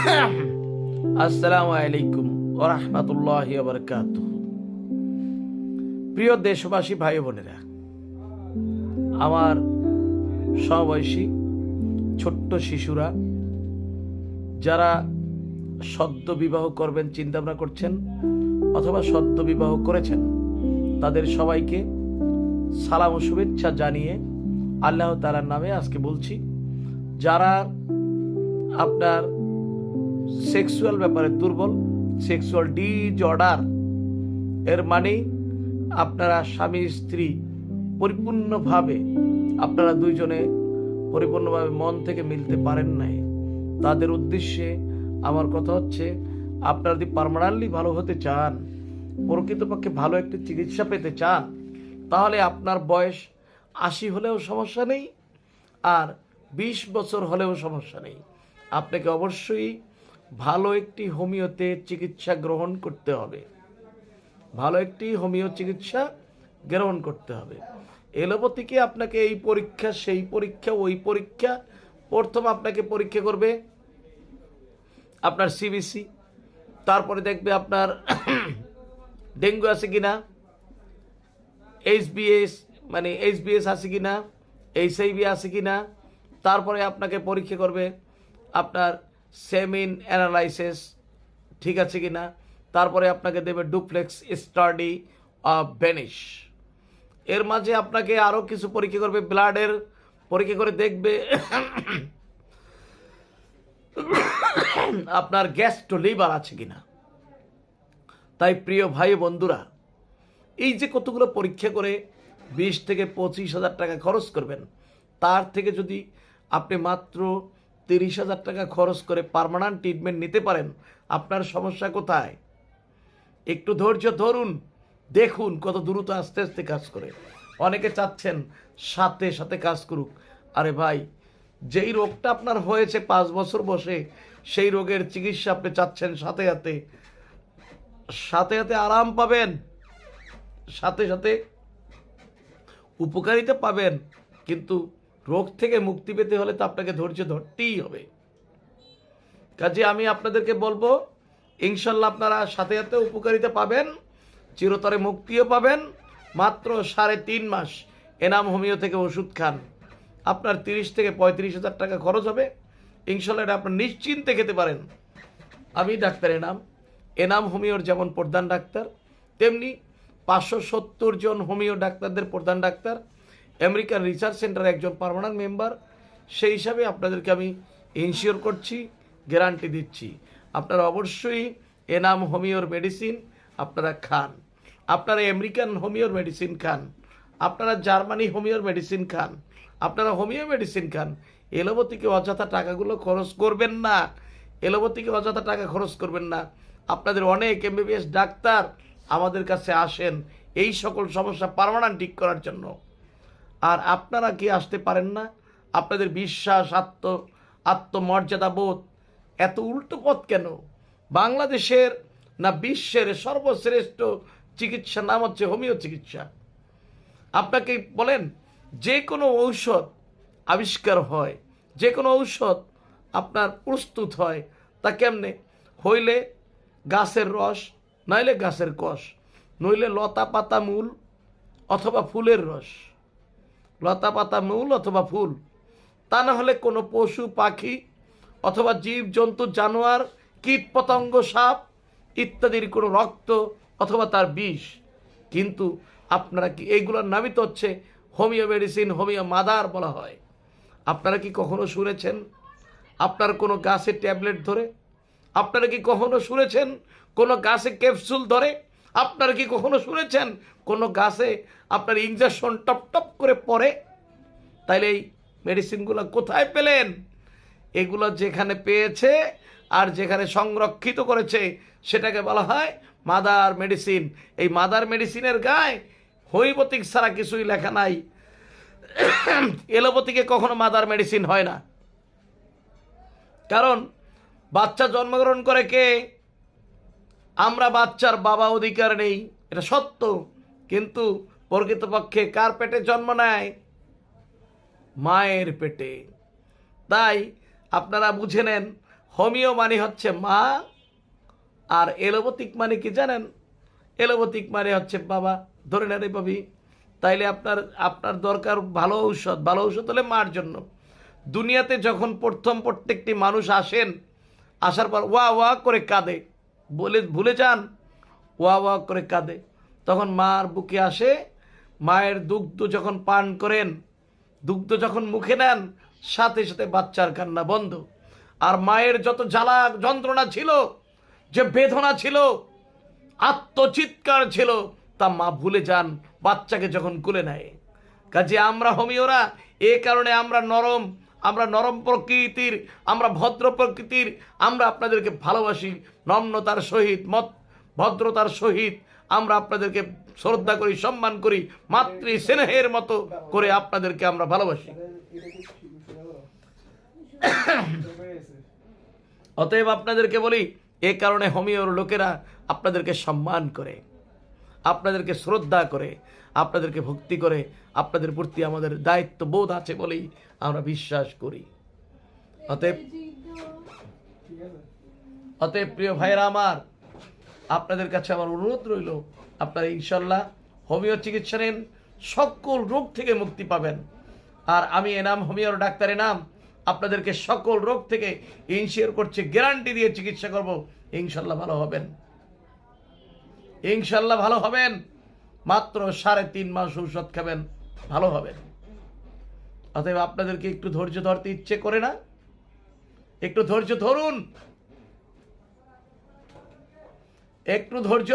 আসসালামু আলাইকুম ওয়া রাহমাতুল্লাহি ওয়া বারাকাতুহু। প্রিয় দেশবাসী ভাই বোনেরা, আমার সমবয়সী ছোট্ট শিশুরা যারা সদ্য বিবাহ করবেন চিন্তা ভাবনা করছেন অথবা সদ্য বিবাহ করেছেন, তাদের সবাইকে সালাম ও শুভেচ্ছা জানিয়ে আল্লাহ তাআলার নামে আজকে বলছি, যারা আপনার সেক্সুয়াল ব্যাপারে দুর্বল, সেক্সুয়াল ডিজঅর্ডার, এর মানে আপনারা স্বামী স্ত্রী পরিপূর্ণভাবে আপনারা দুইজনে পরিপূর্ণভাবে মন থেকে মিলতে পারেন নাই, তাদের উদ্দেশ্যে আমার কথা হচ্ছে, আপনারা যদি পার্মানেন্টলি ভালো হতে চান, প্রকৃতপক্ষে ভালো একটি চিকিৎসা পেতে চান, তাহলে আপনার বয়স 80 হলেও সমস্যা নেই, আর 20 বছর হলেও সমস্যা নেই। আপনাকে অবশ্যই ভালো একটি হোমিওতে চিকিৎসা গ্রহণ করতে হবে, ভালো একটি হোমিও চিকিৎসা গ্রহণ করতে হবে। এলোপ্যাথিকে আপনাকে এই পরীক্ষা সেই পরীক্ষা ওই পরীক্ষা, প্রথম আপনাকে পরীক্ষা করবে আপনার সিবিসি, তারপরে দেখবে আপনার ডেঙ্গু আছে কিনা, এইচবিএস আছে কিনা, এইচআইভি আছে কিনা, তারপরে আপনাকে পরীক্ষা করবে আপনার সেমিন অ্যানালাইসিস ঠিক আছে কিনা, তারপরে আপনাকে দেবে ডুপ্লেক্স স্টাডি অফ বেনিশ। এর মাঝে আপনাকে আরও কিছু পরীক্ষা করবে, ব্লাডের পরীক্ষা করে দেখবে আপনার গ্যাস্ট্রো লিভার আছে কিনা। তাই প্রিয় ভাই বন্ধুরা, এই যে কতগুলো পরীক্ষা করে 20 থেকে 25,000 টাকা খরচ করবেন, তার থেকে যদি আপনি মাত্র 30,000 টাকা খরচ করে পার্মানেন্ট ট্রিটমেন্ট নিতে পারেন, আপনার সমস্যা কোথায়? একটু ধৈর্য ধরুন, দেখুন কত দ্রুত আস্তে আস্তে কাজ করে। অনেকে চাচ্ছেন সাথে সাথে কাজ করুক। আরে ভাই, যেই রোগটা আপনার হয়েছে 5 বছর বসে, সেই রোগের চিকিৎসা আপনি চাচ্ছেন সাথে সাথে আরাম পাবেন, সাথে সাথে উপকারিতা পাবেন, কিন্তু রোগ থেকে মুক্তি পেতে হলে তো আপনাকে ধৈর্য ধরতেই হবে। কাজে আমি আপনাদেরকে বলবো, ইনশাল্লাহ আপনারা সাথে সাথে উপকারিতা পাবেন, চিরতরে মুক্তিও পাবেন। মাত্র 3.5 মাস এনাম হোমিও থেকে ওষুধ খান, আপনার 30 থেকে 35,000 টাকা খরচ হবে। ইনশাল্লাহ এটা আপনার নিশ্চিন্তে খেতে পারেন। আমি ডাক্তার এনাম হোমিওর যেমন প্রধান ডাক্তার, তেমনি 570 জন হোমিও ডাক্তারদের প্রধান ডাক্তার, আমেরিকান রিসার্চ সেন্টার একজন পার্মানেন্ট মেম্বার। সেই হিসাবে আপনাদেরকে আমি ইনশিওর করছি, গ্যারান্টি দিচ্ছি, আপনারা অবশ্যই এনাম হোমিওর মেডিসিন আপনারা খান, আপনারা আমেরিকান হোমিওর মেডিসিন খান, আপনারা জার্মানি হোমিওর মেডিসিন খান, আপনারা হোমিও মেডিসিন খান। এলোপ্যাথিকে অযথা টাকাগুলো খরচ করবেন না, এলোপ্যাথিকে অযথা টাকা খরচ করবেন না। আপনাদের অনেক এমবিবিএস ডাক্তার আমাদের কাছে আসেন এই সকল সমস্যা পার্মানেন্ট ঠিক করার জন্য। আর আপনারা কি আসতে পারেন না? আপনাদের বিশ্বাস, আত্মমর্যাদা বোধ এত উল্টো পথ কেন? বাংলাদেশের না বিশ্বের সর্বশ্রেষ্ঠ চিকিৎসার নাম হচ্ছে হোমিও চিকিৎসা। আপনাকে বলেন, যে কোনো ঔষধ আবিষ্কার হয়, যে কোনো ঔষধ আপনার প্রস্তুত হয়, তা কেমনে? হইলে গাছের রস, নইলে গাছের কষ, নইলে লতা পাতা মূল অথবা ফুলের রস, লতা পাতা মূল অথবা ফুল, তা না হলে কোনো পশু পাখি অথবা জীব জন্তু জানোয়ার কীট পতঙ্গ সাপ ইত্যাদির কোনো রক্ত অথবা তার বিষ। কিন্তু আপনারা কি এইগুলোর নামই তো হচ্ছে হোমিও মেডিসিন, হোমিও মাদার বলা হয়। আপনারা কি কখনো শুনেছেন আপনার কোনো গাছে ট্যাবলেট ধরে? আপনারা কি কখনো শুনেছেন কোনো গাছে ক্যাপসুল ধরে? আপনারা কি কখনো শুনেছেন কোনো গাছে আপনার ইঞ্জেকশন টপ টপ করে পড়ে? তাইলে এই মেডিসিনগুলো কোথায় পেলেন? এগুলো যেখানে পেয়েছে আর যেখানে সংরক্ষিত করেছে সেটাকে বলা হয় মাদার মেডিসিন। এই মাদার মেডিসিনের গায়ে হোমিওপ্যাথিক ছাড়া কিছুই লেখা নাই। এলোপ্যাথিকে কখনো মাদার মেডিসিন হয় না, কারণ বাচ্চা জন্মগ্রহণ করে কে? আমরা বাচ্চার বাবা, অধিকার নেই, এটা সত্য, কিন্তু প্রকৃতপক্ষে কার পেটে জন্ম নেয়? মায়ের পেটে। তাই আপনারা বুঝে নেন, হোমিও মানে হচ্ছে মা, আর এলোপ্যাথিক মানে কি জানেন? এলোপ্যাথিক মানে হচ্ছে বাবা। ধরে নেন পাবি, তাইলে আপনার আপনার দরকার ভালো ঔষধ। ভালো ঔষধ হলে মার জন্য। দুনিয়াতে যখন প্রথম প্রত্যেকটি মানুষ আসেন, আসার পর ওয়া ওয়া করে কাঁদে, বলে ভুলে যান, ওয়া ওয়া করে কাঁদে। তখন মার বুকে আসে, মায়ের দুগ্ধ যখন পান করেন, দুগ্ধ যখন মুখে নেন, সাথে সাথে বাচ্চার কান্না বন্ধ। আর মায়ের যত জ্বালা যন্ত্রণা ছিল, যে বেদনা ছিল, আত্মচিৎকার ছিল, তা মা ভুলে যান বাচ্চাকে যখন কুলে নেয়। কাজে আমরা হোমিওরা এ কারণে আমরা নরম প্রকৃতির, আমরা ভদ্র প্রকৃতির, আমরা আপনাদেরকে ভালোবাসি নম্রতার সহিত, ভদ্রতার সহিত আমরা আপনাদেরকে শ্রদ্ধা করি, সম্মান করি, মাতৃ স্নেহের মতো করে আপনাদেরকে আমরা ভালোবাসি। অতএব আপনাদেরকে বলি, এ কারণে হোমিওর লোকেরা আপনাদেরকে সম্মান করে, আপনাদেরকে শ্রদ্ধা করে, আপনাদেরকে ভক্তি করে। আপনাদের প্রতি আমাদের দায়িত্ব বোধ আছে বলেই আমরা বিশ্বাস করি। অতএব প্রিয় ভাইরা আমার, আপনাদের কাছে আমার অনুরোধ রইল, আপনারা ইনশাল্লাহ হোমিও চিকিৎসা নেন, সকল রোগ থেকে মুক্তি পাবেন। আর আমি এনাম হোমিওর ডাক্তার এনাম আপনাদেরকে সকল রোগ থেকে ইনশিওর করছি, গ্যারান্টি দিয়ে চিকিৎসা করব। ইনশাল্লাহ ভালো হবেন, ইনশাল্লাহ ভালো হবেন। মাত্র 3.5 মাস ঔষধ খাবেন, ভালো হবেন। অতএব আপনাদেরকে একটু ধৈর্য ধরতে ইচ্ছে করে না? একটু ধৈর্য ধরুন, একটু ধৈর্য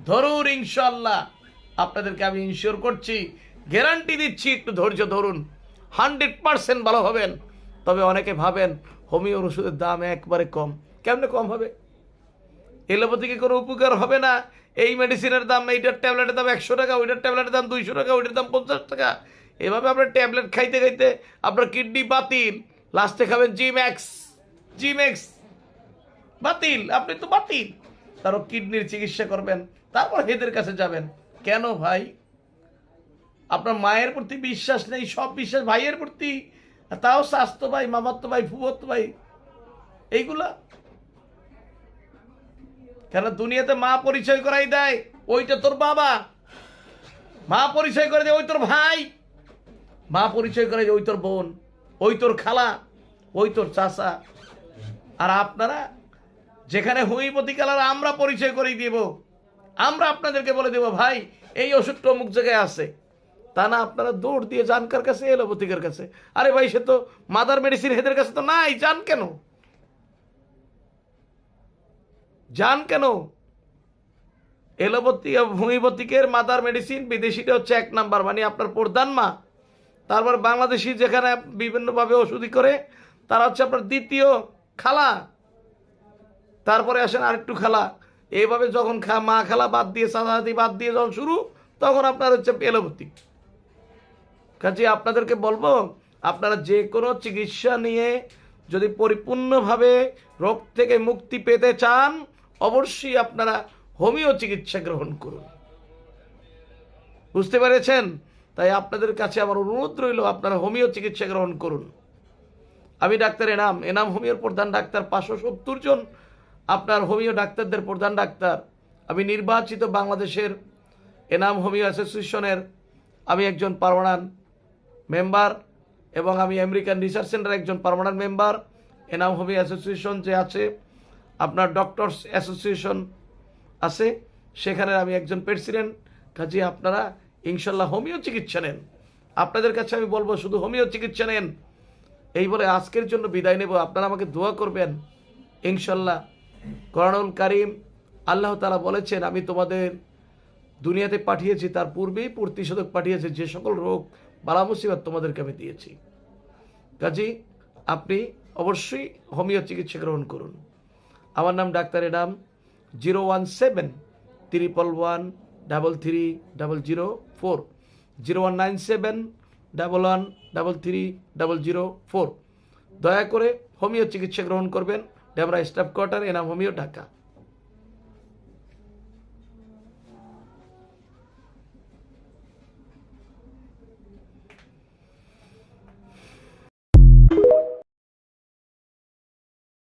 ধরুন। ইনশাল্লাহ আপনাদেরকে আমি ইনশিওর করছি, গ্যারান্টি দিচ্ছি, একটু ধৈর্য ধরুন, 100% ভালো হবেন। তবে অনেকে ভাবেন হোমিওর ওষুধের দাম একবারে কম। কেমনে কম হবে? এলোপ্যাথিকে কোনো উপকার হবে না। এই মেডিসিনের দাম, এইটার ট্যাবলেটের দাম 100 টাকা, ওইটার ট্যাবলেটের দাম 200 টাকা, ওইটার দাম 50 টাকা। এভাবে আপনার ট্যাবলেট খাইতে খাইতে আপনার কিডনি বাতিল, লাস্টে খাবেন জিম্যাক্স বাতিল, আপনি তো বাতিল। তারও কিডনির চিকিৎসা করবেন, তারপর এদের কাছে যাবেন। কেন ভাই? আপনার মায়ের প্রতি বিশ্বাস নেই, সব বিশ্বাস ভাইয়ের প্রতি, তাও স্বাস্থ্য ভাই, মামাত্ম ভাই, ফুফত্ব ভাই, এইগুলা কেন? দুনিয়াতে মা পরিচয় করাই দেয়, ওইটা তোর বাবা। মা পরিচয় করে দেয়, ওই তোর ভাই। মা পরিচয় করে দেয়, ওই তোর বোন, ওই তোর খালা, ওই তোর চাচা। আর আপনারা যেখানে হোমিওপ্যাথি কালার আমরা পরিচয় করে দিব, আমরা আপনাদেরকে বলে দেব ভাই এই ওষুধটা অমুক জায়গায় আছে, তা না আপনারা দৌড় দিয়ে যান কার কাছে? এলোপ্যাথিকের কাছে। আরে ভাই, সে তো মাদার মেডিসিন, এদের কাছে তো নাই, যান কেন? যান কেন? এলোপ্যাথি হোমিওপ্যাথিকের মাদার মেডিসিন বিদেশিটা হচ্ছে 1 নাম্বার, মানে আপনার প্রধান মা। তারপর বাংলাদেশি যেখানে বিভিন্নভাবে ওষুধি করে, তারা হচ্ছে আপনার দ্বিতীয় খালা। তারপরে আসেন আরেকটু খালা। এইভাবে যখন মা খালা বাদ দিয়ে, চাচাদি বাদ দিয়ে যখন শুরু, তখন আপনার হচ্ছে এলোপ্যাথি। কাজে আপনাদেরকে বলবো, আপনারা যে কোনো চিকিৎসা নিয়ে যদি পরিপূর্ণভাবে রোগ থেকে মুক্তি পেতে চান, অবশ্যই আপনারা হোমিও চিকিৎসা গ্রহণ করুন। বুঝতে পেরেছেন? তাই আপনাদের কাছে আমার অনুরোধ রইল, আপনারা হোমিও চিকিৎসা গ্রহণ করুন। আমি ডাক্তার এনাম হোমিওর প্রধান ডাক্তার, 570 জন আপনার হোমিও ডাক্তারদের প্রধান ডাক্তার। আমি নির্বাচিত বাংলাদেশের এনাম হোমিও অ্যাসোসিয়েশনের আমি একজন পার্মানেন্ট মেম্বার, এবং আমি আমেরিকান রিসার্চ সেন্টার একজন permanent member. Enam homeo association যে আছে, আপনার ডক্টরস অ্যাসোসিয়েশন আছে, সেখানে আমি একজন প্রেসিডেন্ট। কাজে আপনারা ইনশাল্লাহ হোমিও চিকিৎসা নেন। আপনাদের কাছে আমি বলবো, শুধু হোমিও চিকিৎসা নেন। এই বলে আজকের জন্য বিদায় নেব। আপনারা আমাকে দোয়া করবেন ইনশাল্লাহ। কোরআনুল কারীম আল্লাহ তাআলা বলেছেন, আমি তোমাদের দুনিয়াতে পাঠিয়েছি, তার পূর্বেই প্রতিষেধক পাঠিয়েছি, যে সকল রোগ বালা মুসিবত তোমাদেরকে আমি দিয়েছি। কাজেই আপনি অবশ্যই হোমিও চিকিৎসা গ্রহণ করুন। আমার নাম ডাক্তার এনাম। 017-111-33-004, 0197-11-33-004। দয়া করে হোমিও চিকিৎসা গ্রহণ করবেন। Demra staff quarter, Enam homeo, Dhaka.